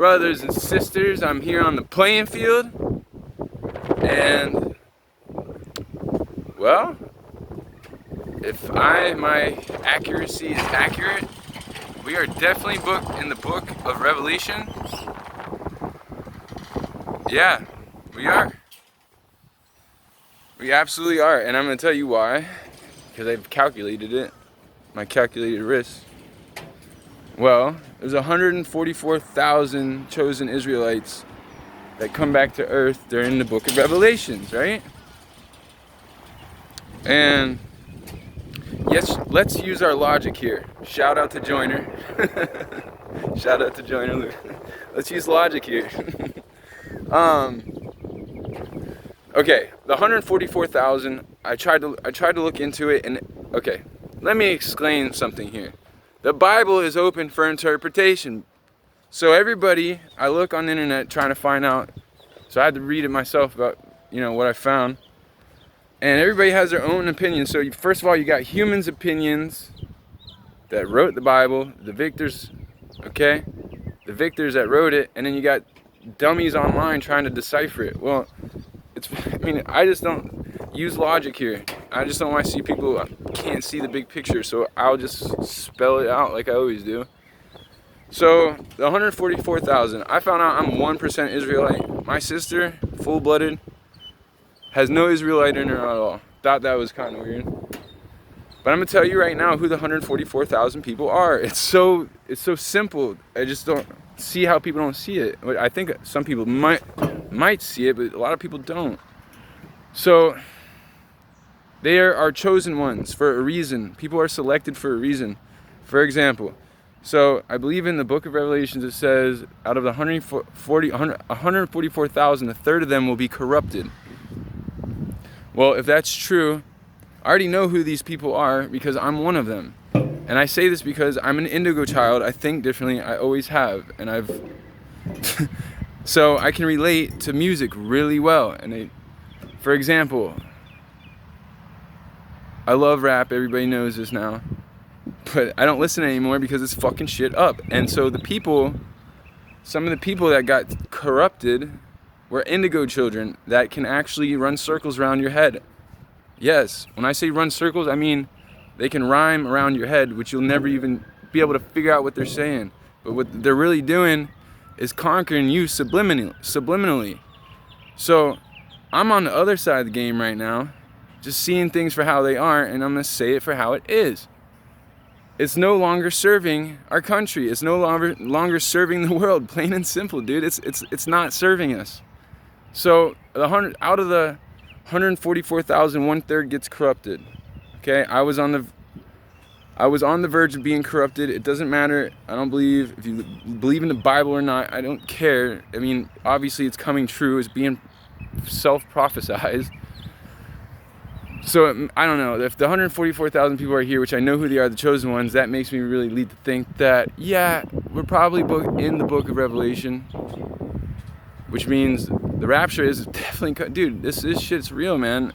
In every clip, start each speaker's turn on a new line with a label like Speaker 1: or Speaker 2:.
Speaker 1: brothers and sisters. I'm here on the playing field, and well, if my accuracy is accurate, we are definitely booked in the book of Revelation. Yeah, we are. We absolutely are, and I'm going to tell you why, because I've calculated it, my calculated risk. Well, there's 144,000 chosen Israelites that come back to earth during the book of Revelations, right? And yes, let's use our logic here. Shout out to Joiner. Shout out to Joiner Luke. Let's use logic here. Okay, the 144,000, I tried to look into it, and okay, let me explain something here. The Bible is open for interpretation. So everybody, I look on the internet trying to find out, so I had to read it myself about, what I found. And everybody has their own opinion. So first of all, you got humans' opinions that wrote the Bible, the victors, okay? The victors that wrote it, and then you got dummies online trying to decipher it. Well, I just don't use logic here. I just don't want to see people can't see the big picture, so I'll just spell it out like I always do. So, the 144,000, I found out I'm 1% Israelite. My sister, full-blooded, has no Israelite in her at all. Thought that was kind of weird. But I'm going to tell you right now who the 144,000 people are. It's so simple. I just don't see how people don't see it. I think some people might see it, but a lot of people don't. So they are our chosen ones for a reason. People are selected for a reason. For example, so I believe in the book of Revelations it says out of the 144,000, a third of them will be corrupted. Well, if that's true, I already know who these people are because I'm one of them. And I say this because I'm an indigo child. I think differently. I always have. And I've... So I can relate to music really well. And for example, I love rap. Everybody knows this now. But I don't listen anymore because it's fucking shit up. And so some of the people that got corrupted were indigo children that can actually run circles around your head. Yes, when I say run circles, I mean they can rhyme around your head, which you'll never even be able to figure out what they're saying. But what they're really doing is conquering you subliminally. So I'm on the other side of the game right now, just seeing things for how they are, and I'm going to say it for how it is. It's no longer serving our country. It's no longer serving the world, plain and simple, dude. It's not serving us. So out of the 144,000, 1/3 gets corrupted. Okay, I was on the verge of being corrupted. It doesn't matter. I don't believe if you believe in the Bible or not. I don't care. I mean, obviously it's coming true. It's being self-prophesized. So I don't know. If the 144,000 people are here, which I know who they are, the chosen ones, that makes me really lead to think that we're probably in the book of Revelation, which means the rapture is definitely, dude, this shit's real, man.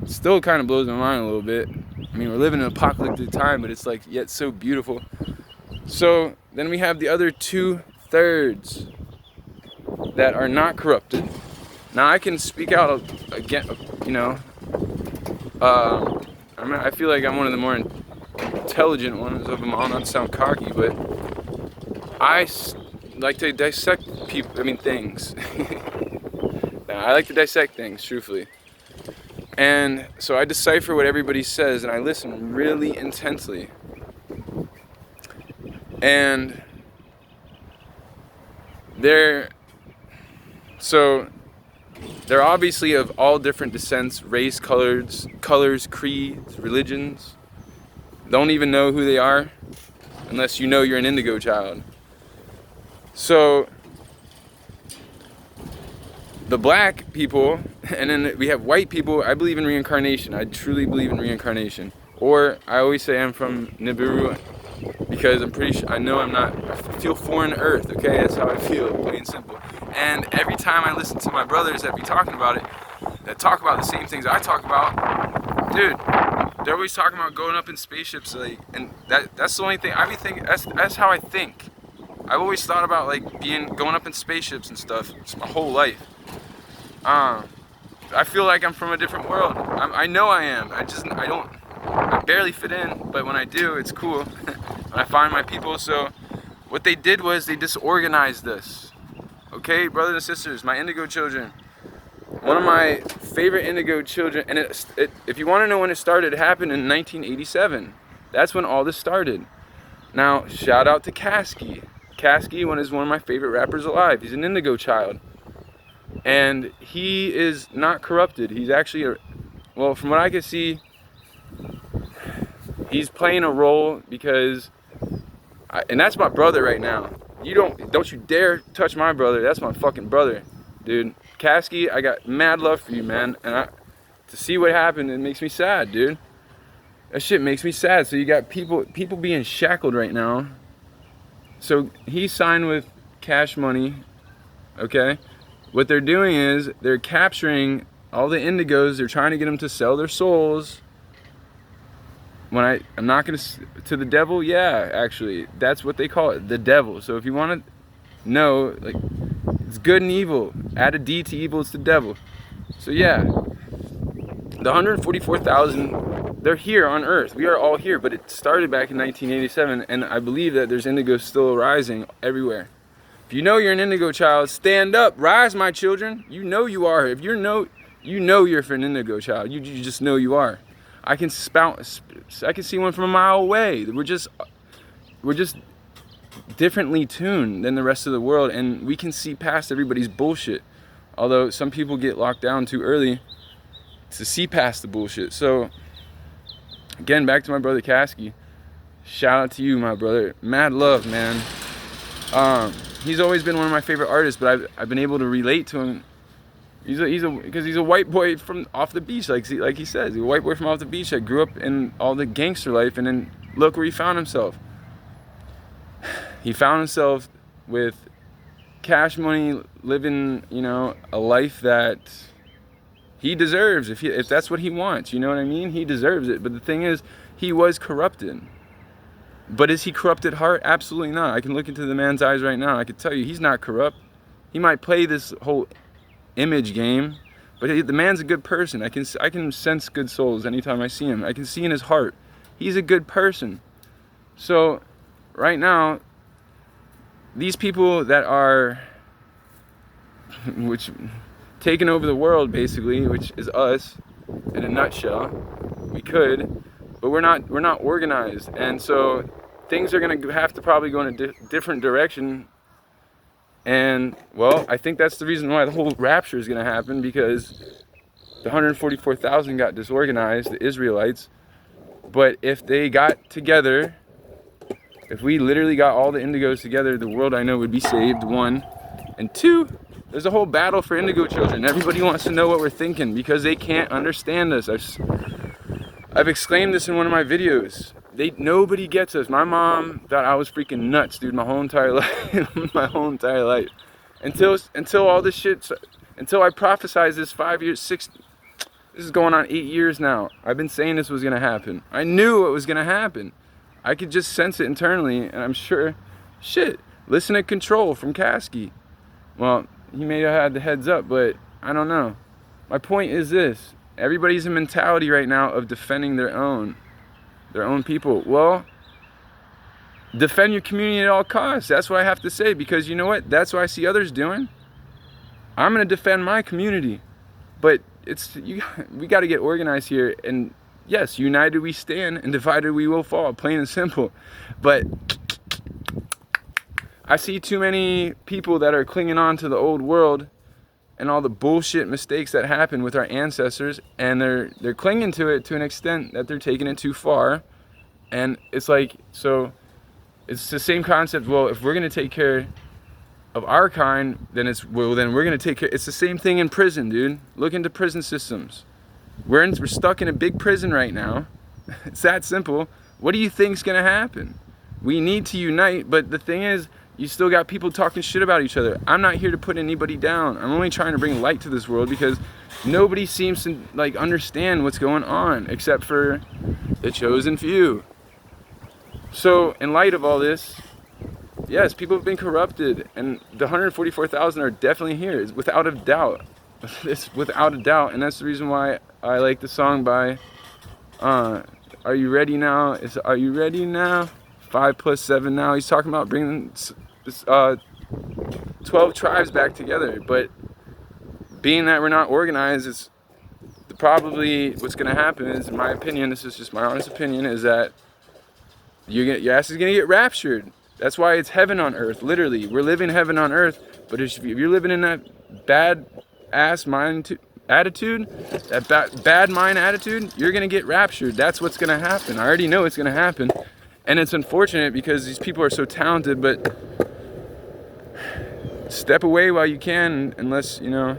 Speaker 1: It still kind of blows my mind a little bit. I mean, we're living in an apocalyptic time, but it's like yet so beautiful. So then we have the other 2/3 that are not corrupted. Now I can speak out again, I feel like I'm one of the more intelligent ones of them all, not to sound cocky, but I like to dissect things. I like to dissect things, truthfully. And so I decipher what everybody says, and I listen really intensely. And they're obviously of all different descents, race, colors, creeds, religions. Don't even know who they are unless you know you're an indigo child. So the black people, and then we have white people. I believe in reincarnation. I truly believe in reincarnation. Or I always say I'm from Nibiru because I'm pretty sure, I feel foreign to earth, okay? That's how I feel, plain and simple. And every time I listen to my brothers that be talking about it, that talk about the same things I talk about, dude, they're always talking about going up in spaceships, and that's the only thing I be thinking. That's how I think. I've always thought about like going up in spaceships and stuff. It's my whole life. I feel like I'm from a different world. I know I am. I barely fit in, but when I do, it's cool. When I find my people. So what they did was they disorganized us. Okay, brothers and sisters, my indigo children. One of my favorite indigo children, and if you want to know when it started, it happened in 1987. That's when all this started. Now, shout out to Kasky. Kasky is one of my favorite rappers alive. He's an indigo child. And he is not corrupted. He's actually, well, from what I can see, he's playing a role because, and that's my brother right now. Don't you dare touch my brother. That's my fucking brother, dude. Kasky, I got mad love for you, man. And to see what happened, it makes me sad, dude. That shit makes me sad. So you got people being shackled right now. So he signed with Cash Money, okay? What they're doing is they're capturing all the indigos. They're trying to get them to sell their souls. I'm not gonna to the devil. Yeah, actually, that's what they call it, the devil. So if you want to know, like, it's good and evil. Add a D to evil, it's the devil. So yeah, the 144,000, they're here on Earth. We are all here, but it started back in 1987, and I believe that there's indigos still rising everywhere. If you know you're an indigo child, stand up, rise, my children. You know you are. If you know you're an indigo child. You just know you are. I can see one from a mile away. We're just differently tuned than the rest of the world, and we can see past everybody's bullshit. Although some people get locked down too early to see past the bullshit. So again, back to my brother Kasky. Shout out to you, my brother. Mad love, man. He's always been one of my favorite artists, but I've been able to relate to him. Because he's a white boy from off the beach, like he says. He's a white boy from off the beach that grew up in all the gangster life, and then look where he found himself. He found himself with Cash Money, living, a life that he deserves. If that's what he wants, you know what I mean? He deserves it. But the thing is, he was corrupted. But is he corrupted heart? Absolutely not. I can look into the man's eyes right now. I can tell you he's not corrupt. He might play this whole image game, but the man's a good person. I can sense good souls anytime I see him. I can see in his heart. He's a good person. So right now, these people that are taking over the world, basically, which is us in a nutshell, but we're not organized, and so things are going to have to probably go in a different direction. And well, I think that's the reason why the whole rapture is going to happen, because the 144,000 got disorganized, the Israelites. But if they got together, if we literally got all the indigos together, the world, I know, would be saved, one. And two, there's a whole battle for indigo children. Everybody wants to know what we're thinking because they can't understand us. I've exclaimed this in one of my videos. Nobody gets us. My mom thought I was freaking nuts, dude, my whole entire life. My whole entire life. Until all this shit, until I prophesized this 5 years, this is going on 8 years now. I've been saying this was gonna happen. I knew it was gonna happen. I could just sense it internally, and I'm sure, shit, listen to Control from Kasky. Well, he may have had the heads up, but I don't know. My point is this. Everybody's in mentality right now of defending their own people. Well, defend your community at all costs. That's what I have to say, because you know what? That's what I see others doing. I'm going to defend my community. But we got to get organized here. And yes, united we stand and divided we will fall, plain and simple. But I see too many people that are clinging on to the old world and all the bullshit mistakes that happened with our ancestors, and they're clinging to it to an extent that they're taking it too far. And it's like, so it's the same concept. Well, if we're going to take care of our kind, then we're going to take care. It's the same thing in prison, dude. Look into prison systems. We're stuck in a big prison right now. It's that simple. What do you think's going to happen? We need to unite, but the thing is, you still got people talking shit about each other. I'm not here to put anybody down. I'm only trying to bring light to this world, because nobody seems to understand what's going on except for the chosen few. So in light of all this, Yes, people have been corrupted, and the 144,000 are definitely here. It's without a doubt. It's without a doubt, and that's the reason why I like the song by Are You Ready Now? It's Are You Ready Now? 5 plus 7 now. He's talking about bringing this 12 tribes back together, but being that we're not organized, it's probably what's going to happen is, in my opinion, this is just my honest opinion, is that your ass is going to get raptured. That's why it's heaven on earth. Literally, we're living heaven on earth. But if you're living in that bad ass mind attitude, that bad mind attitude, you're going to get raptured. That's what's going to happen. I already know it's going to happen. And it's unfortunate because these people are so talented, but step away while you can, unless, you know.